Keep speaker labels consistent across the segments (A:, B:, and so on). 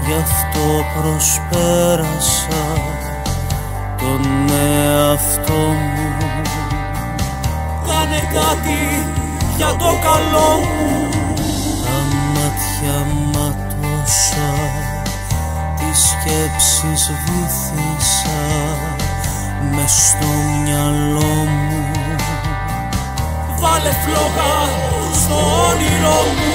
A: Γι' αυτό προσπέρασα τον εαυτό μου.
B: Κάνε κάτι για το καλό μου.
A: Τα μάτια ματώσα, τις σκέψεις βυθίσα μες στο μυαλό μου.
B: Βάλε φλόγα στο όνειρό μου.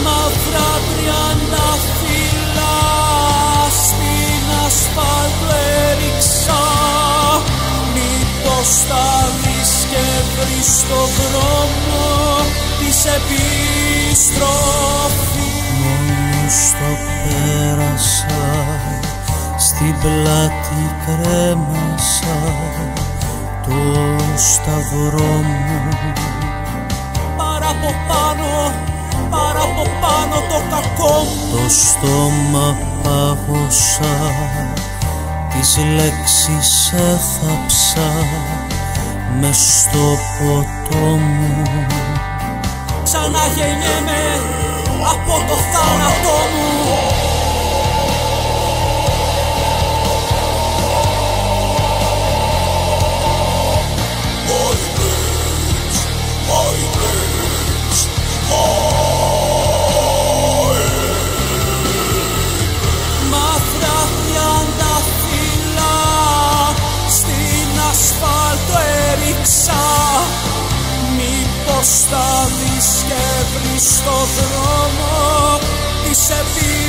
B: Μαύρα τριανταφύλλα στην ασφάλτο έριξα. Μήπως θα δεις και βρεις στο δρόμο της επιστροφής.
A: Μόνος το πέρασα, στην πλάτη κρέμασα το σταυρό μου.
B: Πάρα από πάνω το κακό μου.
A: Το στόμα πάγωσα, τις λέξεις έθαψα μες στο ποτό μου.
B: Ξαναγεννιέμαι από το θάνατό μου. Μαύρα τριανταφύλλα στην ασφάλτο έριξα. Μήπως θα δεις και βρεις στο δρόμο της επιστροφής.